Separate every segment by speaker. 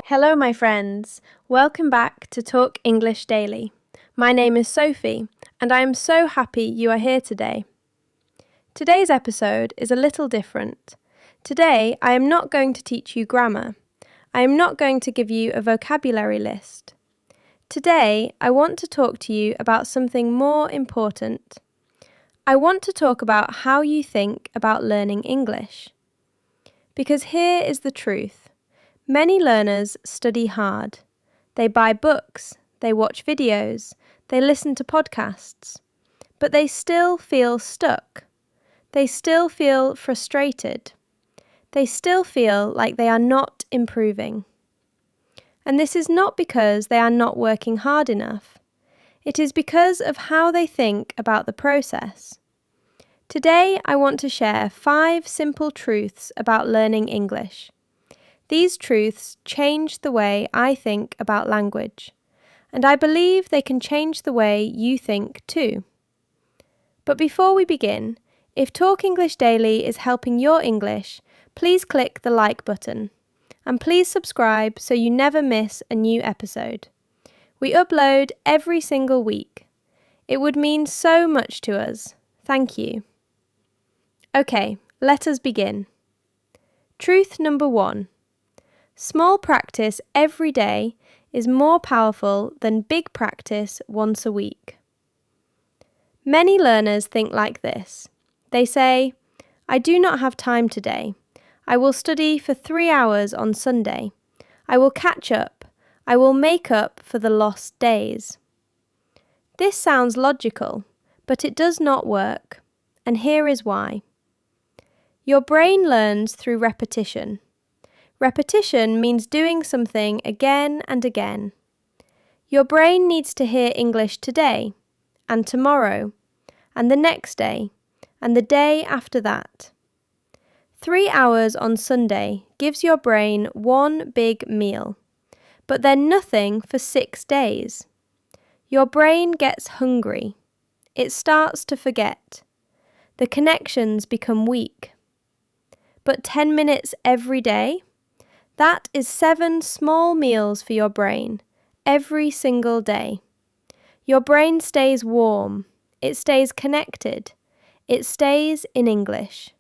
Speaker 1: Hello, my friends. Welcome back to Talk English Daily. My name is Sophie, and I am so happy you are here today. Today's episode is a little different. Today, I am not going to teach you grammar. I am not going to give you a vocabulary list. Today, I want to talk to you about something more important. I want to talk about how you think about learning English. Because here is the truth. Many learners study hard. They buy books, they watch videos, they listen to podcasts, but they still feel stuck. They still feel frustrated. They still feel like they are not improving. And this is not because they are not working hard enough. It is because of how they think about the process. Today, I want to share 5 simple truths about learning English. These truths change the way I think about language, and I believe they can change the way you think too. But before we begin, if Talk English Daily is helping your English, please click the like button, and please subscribe so you never miss a new episode. We upload every single week. It would mean so much to us. Thank you. Okay, let us begin. Truth number 1. Small practice every day is more powerful than big practice once a week. Many learners think like this. They say, I do not have time today. I will study for 3 hours on Sunday. I will catch up. I will make up for the lost days. This sounds logical, but it does not work. And here is why. Your brain learns through repetition. Repetition means doing something again and again. Your brain needs to hear English today, and tomorrow, and the next day, and the day after that. 3 hours on Sunday gives your brain one big meal, but then nothing for 6 days. Your brain gets hungry. It starts to forget. The connections become weak. But 10 minutes every day? That is 7 small meals for your brain, every single day. Your brain stays warm, it stays connected, it stays in English.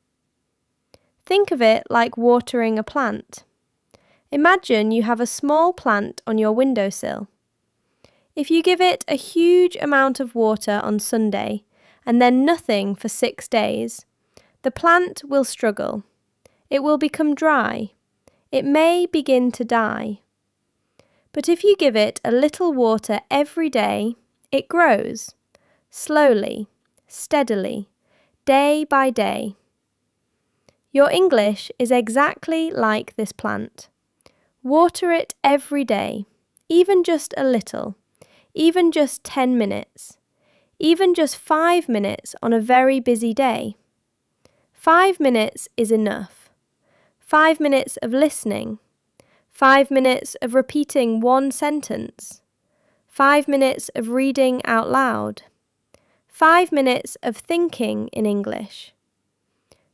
Speaker 1: Think of it like watering a plant. Imagine you have a small plant on your windowsill. If you give it a huge amount of water on Sunday and then nothing for 6 days, the plant will struggle. It will become dry. It may begin to die. But if you give it a little water every day, it grows, slowly, steadily, day by day. Your English is exactly like this plant. Water it every day, even just a little, even just 10 minutes, even just 5 minutes on a very busy day. 5 minutes is enough. 5 minutes of listening, 5 minutes of repeating one sentence, 5 minutes of reading out loud, 5 minutes of thinking in English.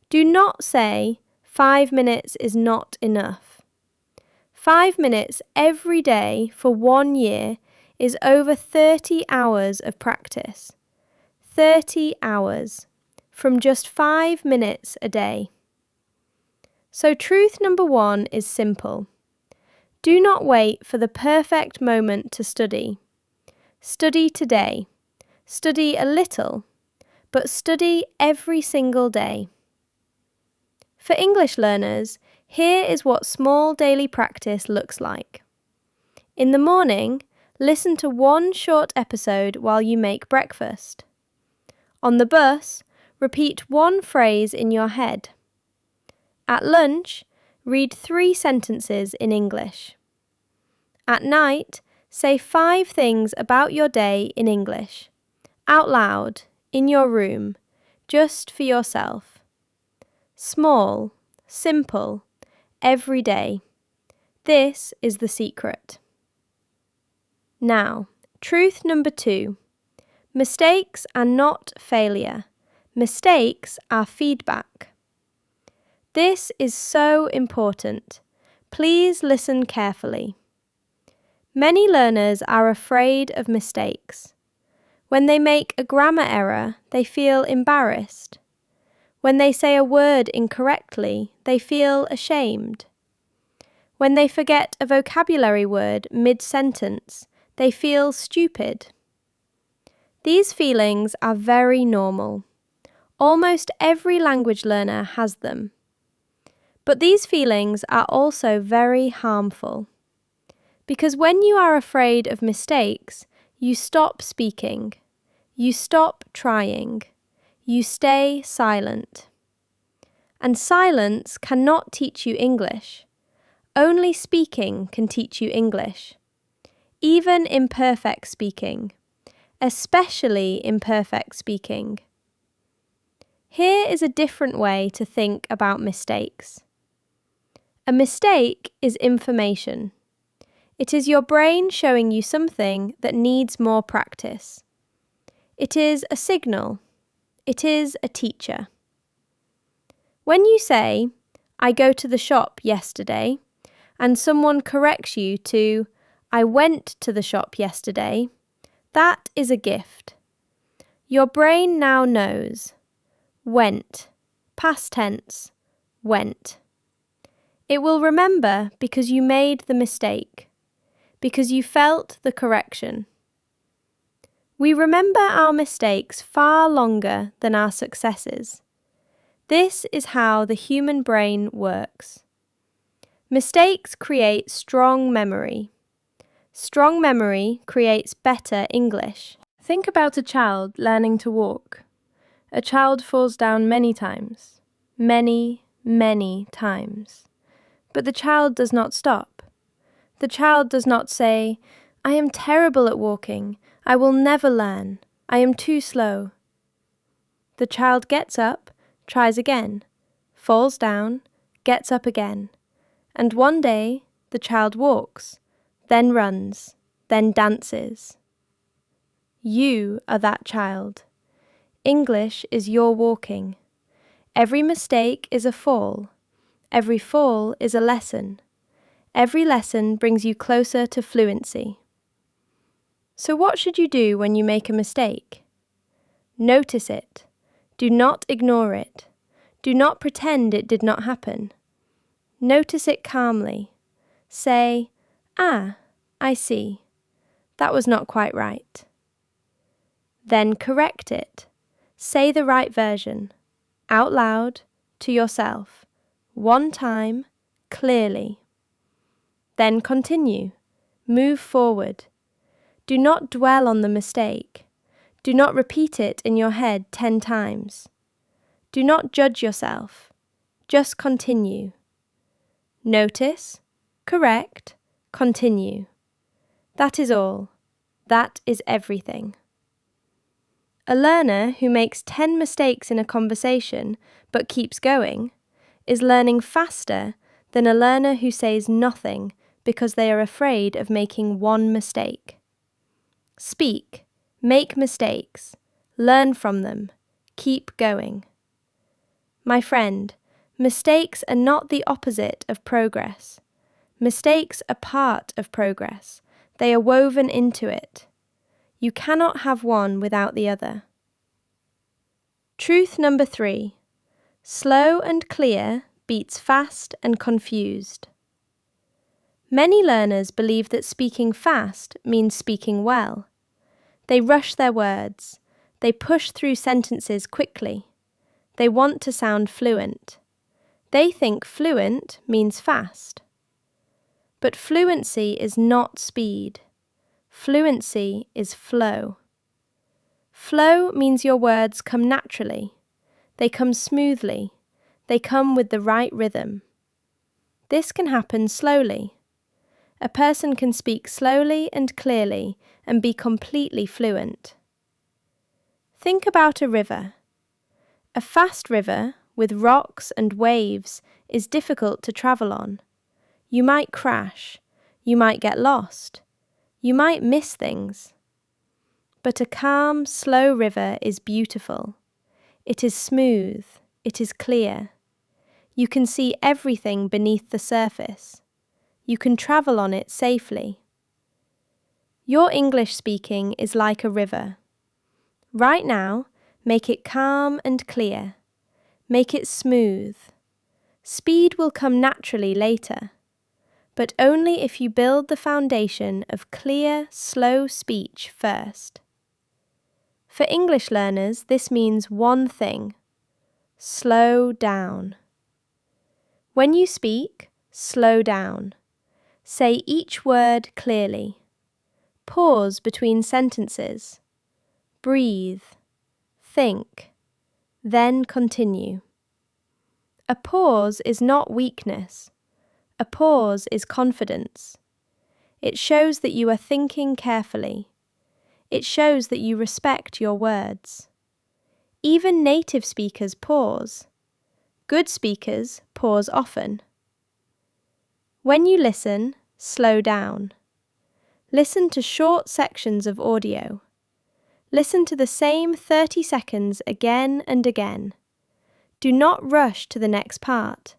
Speaker 1: Do not say 5 minutes is not enough. 5 minutes every day for 1 year is over 30 hours of practice. 30 hours from just 5 minutes a day. So truth number 1 is simple. Do not wait for the perfect moment to study. Study today. Study a little, but study every single day. For English learners, here is what small daily practice looks like. In the morning, listen to 1 short episode while you make breakfast. On the bus, repeat 1 phrase in your head. At lunch, read 3 sentences in English. At night, say 5 things about your day in English, out loud, in your room, just for yourself. Small, simple, every day. This is the secret. Now, truth number 2. Mistakes are not failure. Mistakes are feedback. This is so important. Please listen carefully. Many learners are afraid of mistakes. When they make a grammar error, they feel embarrassed. When they say a word incorrectly, they feel ashamed. When they forget a vocabulary word mid-sentence, they feel stupid. These feelings are very normal. Almost every language learner has them. But these feelings are also very harmful. Because when you are afraid of mistakes, you stop speaking, you stop trying, you stay silent. And silence cannot teach you English. Only speaking can teach you English. Even imperfect speaking, especially imperfect speaking. Here is a different way to think about mistakes. A mistake is information. It is your brain showing you something that needs more practice. It is a signal. It is a teacher. When you say, "I go to the shop yesterday," and someone corrects you to, "I went to the shop yesterday," that is a gift. Your brain now knows. Went, past tense, went. It will remember because you made the mistake, because you felt the correction. We remember our mistakes far longer than our successes. This is how the human brain works. Mistakes create strong memory. Strong memory creates better English. Think about a child learning to walk. A child falls down many times. Many times. But the child does not stop. The child does not say, "I am terrible at walking. I will never learn. I am too slow." The child gets up, tries again, falls down, gets up again. And one day, the child walks, then runs, then dances. You are that child. English is your walking. Every mistake is a fall. Every fall is a lesson. Every lesson brings you closer to fluency. So what should you do when you make a mistake? Notice it. Do not ignore it. Do not pretend it did not happen. Notice it calmly. Say, "Ah, I see. That was not quite right." Then correct it. Say the right version. Out loud, to yourself. One time, clearly. Then continue. Move forward. Do not dwell on the mistake. Do not repeat it in your head 10 times. Do not judge yourself. Just continue. Notice, correct, continue. That is all. That is everything. A learner who makes 10 mistakes in a conversation but keeps going is learning faster than a learner who says nothing because they are afraid of making one mistake. Speak, make mistakes, learn from them, keep going. My friend, mistakes are not the opposite of progress. Mistakes are part of progress. They are woven into it. You cannot have one without the other. Truth number 3. Slow and clear beats fast and confused. Many learners believe that speaking fast means speaking well. They rush their words. They push through sentences quickly. They want to sound fluent. They think fluent means fast. But fluency is not speed. Fluency is flow. Flow means your words come naturally. They come smoothly. They come with the right rhythm. This can happen slowly. A person can speak slowly and clearly and be completely fluent. Think about a river. A fast river with rocks and waves is difficult to travel on. You might crash. You might get lost. You might miss things. But a calm, slow river is beautiful. It is smooth. It is clear. You can see everything beneath the surface. You can travel on it safely. Your English speaking is like a river. Right now, make it calm and clear. Make it smooth. Speed will come naturally later, but only if you build the foundation of clear, slow speech first. For English learners, this means one thing: slow down. When you speak, slow down. Say each word clearly. Pause between sentences. Breathe. Think. Then continue. A pause is not weakness. A pause is confidence. It shows that you are thinking carefully. It shows that you respect your words. Even native speakers pause. Good speakers pause often. When you listen, slow down. Listen to short sections of audio. Listen to the same 30 seconds again and again. Do not rush to the next part.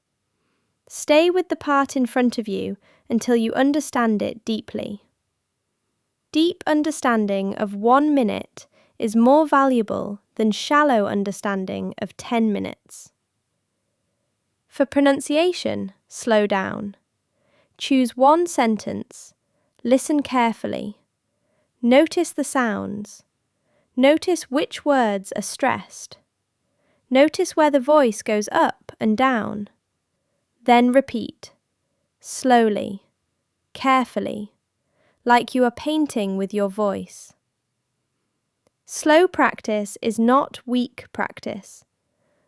Speaker 1: Stay with the part in front of you until you understand it deeply. Deep understanding of 1 minute is more valuable than shallow understanding of 10 minutes. For pronunciation, slow down. Choose one sentence. Listen carefully. Notice the sounds. Notice which words are stressed. Notice where the voice goes up and down. Then repeat, slowly, carefully, like you are painting with your voice. Slow practice is not weak practice.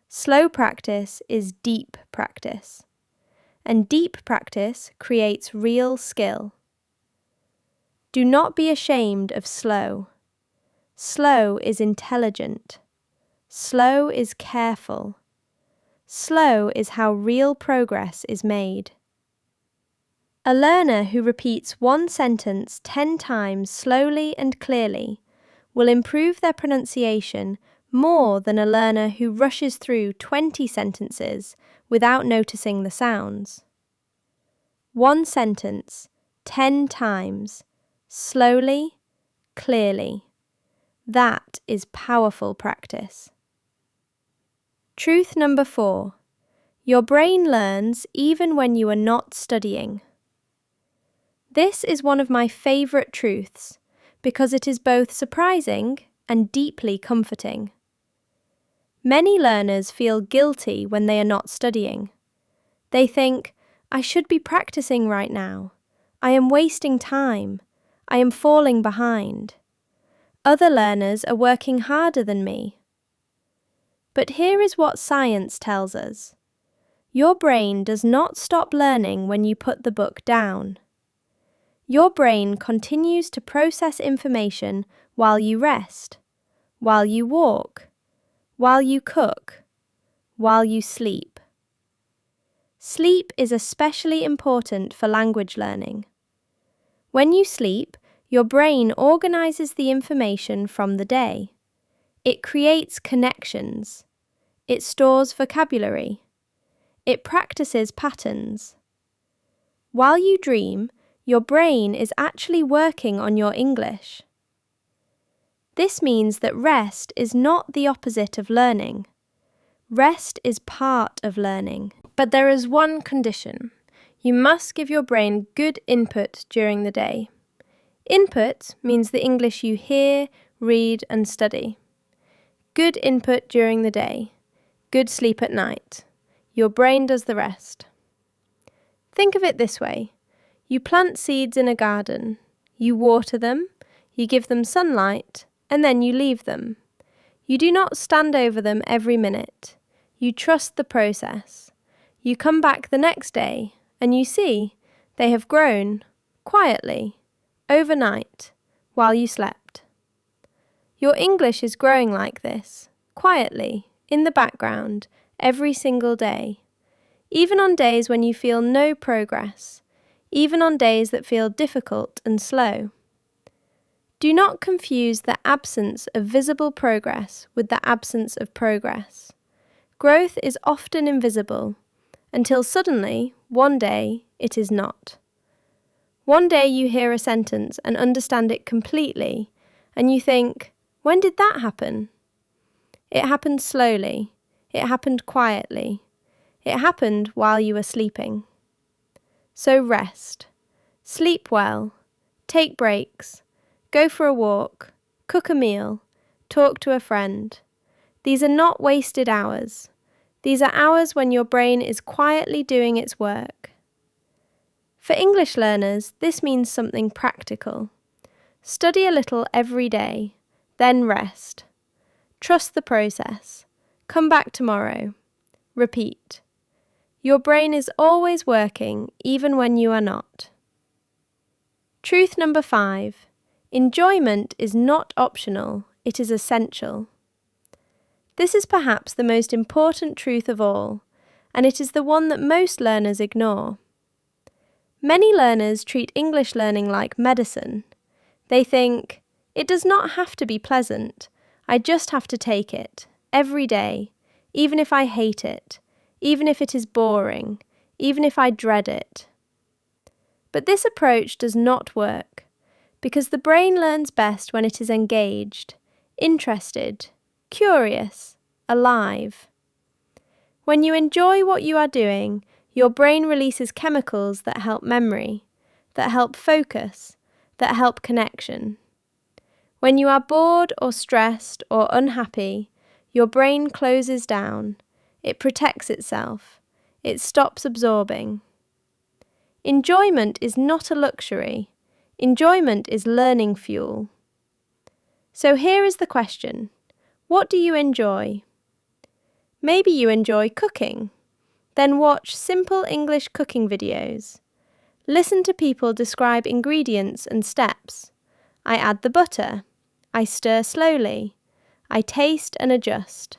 Speaker 1: Slow practice is deep practice. And deep practice creates real skill. Do not be ashamed of slow. Slow is intelligent. Slow is careful. Slow is how real progress is made. A learner who repeats one sentence 10 times slowly and clearly will improve their pronunciation more than a learner who rushes through 20 sentences without noticing the sounds. One sentence, 10 times, slowly, clearly. That is powerful practice. Truth number 4. Your brain learns even when you are not studying. This is one of my favourite truths because it is both surprising and deeply comforting. Many learners feel guilty when they are not studying. They think, I should be practicing right now. I am wasting time. I am falling behind. Other learners are working harder than me. But here is what science tells us. Your brain does not stop learning when you put the book down. Your brain continues to process information while you rest, while you walk, while you cook, while you sleep. Sleep is especially important for language learning. When you sleep, your brain organizes the information from the day. It creates connections. It stores vocabulary. It practices patterns. While you dream, your brain is actually working on your English. This means that rest is not the opposite of learning. Rest is part of learning. But there is one condition. You must give your brain good input during the day. Input means the English you hear, read, and study. Good input during the day. Good sleep at night. Your brain does the rest. Think of it this way. You plant seeds in a garden. You water them, you give them sunlight, and then you leave them. You do not stand over them every minute. You trust the process. You come back the next day, and you see they have grown, quietly, overnight, while you slept. Your English is growing like this, quietly, in the background, every single day. Even on days when you feel no progress, even on days that feel difficult and slow. Do not confuse the absence of visible progress with the absence of progress. Growth is often invisible, until suddenly, one day, it is not. One day you hear a sentence and understand it completely, and you think, when did that happen? It happened slowly. It happened quietly. It happened while you were sleeping. So rest. Sleep well. Take breaks. Go for a walk. Cook a meal. Talk to a friend. These are not wasted hours. These are hours when your brain is quietly doing its work. For English learners, this means something practical. Study a little every day, then rest. Trust the process. Come back tomorrow. Repeat. Your brain is always working, even when you are not. Truth number 5. Enjoyment is not optional, it is essential. This is perhaps the most important truth of all, and it is the one that most learners ignore. Many learners treat English learning like medicine. They think, it does not have to be pleasant, I just have to take it, every day, even if I hate it, even if it is boring, even if I dread it. But this approach does not work, because the brain learns best when it is engaged, interested, curious, alive. When you enjoy what you are doing, your brain releases chemicals that help memory, that help focus, that help connection. When you are bored or stressed or unhappy, your brain closes down, it protects itself, it stops absorbing. Enjoyment is not a luxury. Enjoyment is learning fuel. So here is the question. What do you enjoy? Maybe you enjoy cooking. Then watch simple English cooking videos. Listen to people describe ingredients and steps. I add the butter. I stir slowly. I taste and adjust.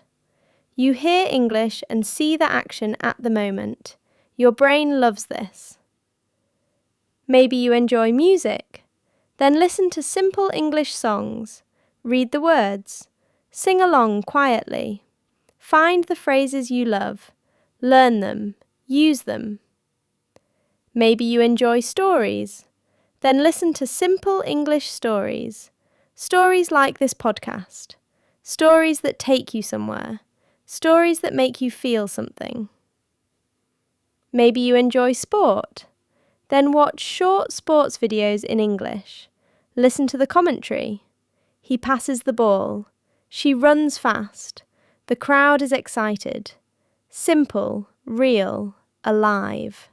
Speaker 1: You hear English and see the action at the moment. Your brain loves this. Maybe you enjoy music. Then listen to simple English songs. Read the words. Sing along quietly. Find the phrases you love. Learn them. Use them. Maybe you enjoy stories. Then listen to simple English stories. Stories like this podcast. Stories that take you somewhere. Stories that make you feel something. Maybe you enjoy sport. Then watch short sports videos in English. Listen to the commentary. He passes the ball. She runs fast. The crowd is excited. Simple, real, alive.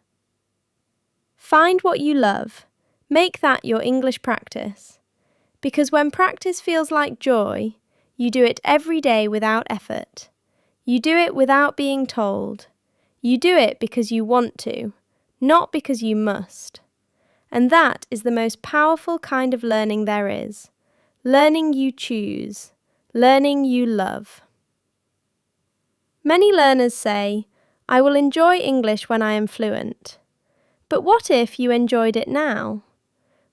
Speaker 1: Find what you love. Make that your English practice. Because when practice feels like joy, you do it every day without effort. You do it without being told. You do it because you want to, not because you must. And that is the most powerful kind of learning there is. Learning you choose. Learning you love. Many learners say, I will enjoy English when I am fluent. But what if you enjoyed it now?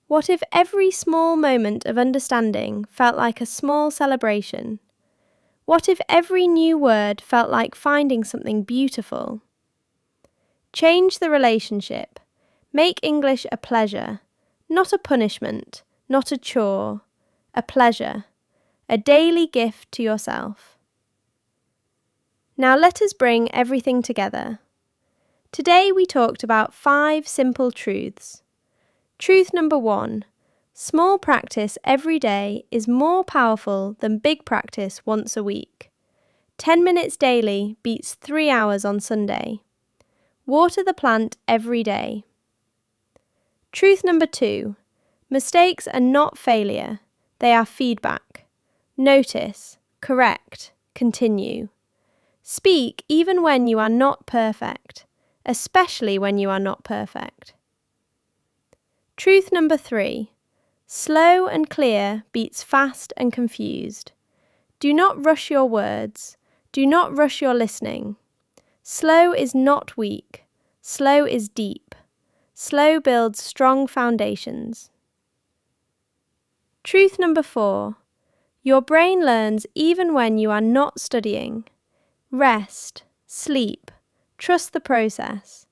Speaker 1: What if every small moment of understanding felt like a small celebration? What if every new word felt like finding something beautiful? Change the relationship. Make English a pleasure, not a punishment, not a chore, a pleasure, a daily gift to yourself. Now let us bring everything together. Today we talked about 5 simple truths. Truth number 1. Small practice every day is more powerful than big practice once a week. 10 minutes daily beats 3 hours on Sunday. Water the plant every day. Truth number 2. Mistakes are not failure. They are feedback. Notice, correct, continue. Speak even when you are not perfect, especially when you are not perfect. Truth number 3. Slow and clear beats fast and confused. Do not rush your words. Do not rush your listening. Slow is not weak. Slow is deep. Slow builds strong foundations. Truth number 4. Your brain learns even when you are not studying. Rest, sleep, trust the process.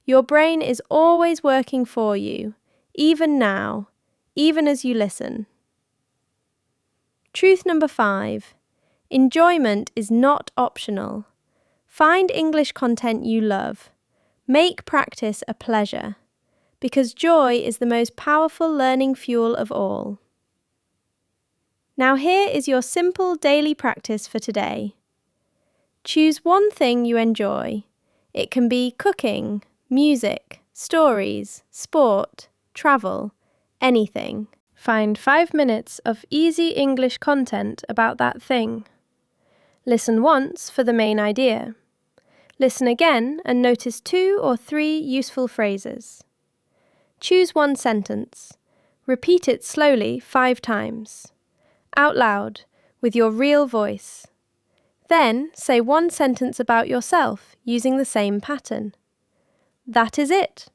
Speaker 1: Your brain is always working for you, even now, even as you listen. Truth number 5. Enjoyment is not optional. Find English content you love. Make practice a pleasure, because joy is the most powerful learning fuel of all. Now here is your simple daily practice for today. Choose one thing you enjoy. It can be cooking, music, stories, sport, travel, anything. Find 5 minutes of easy English content about that thing. Listen once for the main idea. Listen again and notice 2 or 3 useful phrases. Choose one sentence. Repeat it slowly 5 times. Out loud, with your real voice. Then say one sentence about yourself using the same pattern. That is it.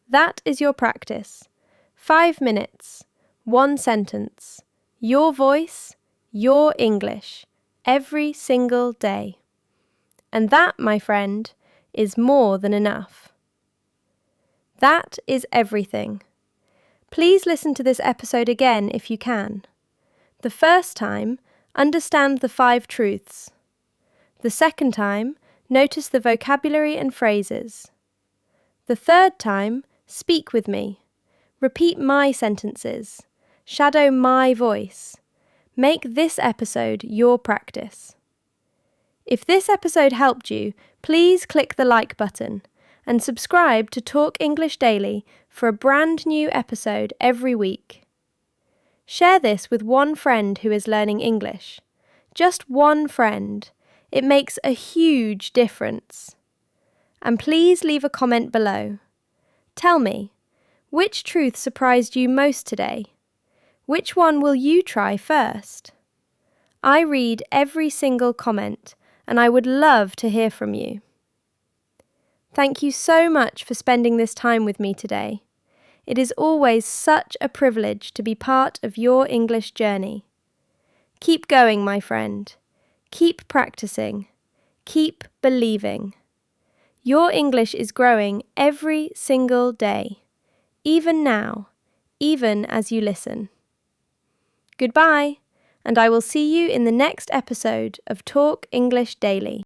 Speaker 1: That is your practice. 5 minutes, 1 sentence, your voice, your English, every single day. And that, my friend, is more than enough. That is everything. Please listen to this episode again if you can. The first time, understand the 5 truths. The second time, notice the vocabulary and phrases. The third time, speak with me. Repeat my sentences. Shadow my voice. Make this episode your practice. If this episode helped you, please click the like button and subscribe to Talk English Daily for a brand new episode every week. Share this with one friend who is learning English. Just one friend. It makes a huge difference. And please leave a comment below. Tell me, which truth surprised you most today? Which one will you try first? I read every single comment, and I would love to hear from you. Thank you so much for spending this time with me today. It is always such a privilege to be part of your English journey. Keep going, my friend. Keep practicing. Keep believing. Your English is growing every single day, even now, even as you listen. Goodbye, and I will see you in the next episode of Talk English Daily.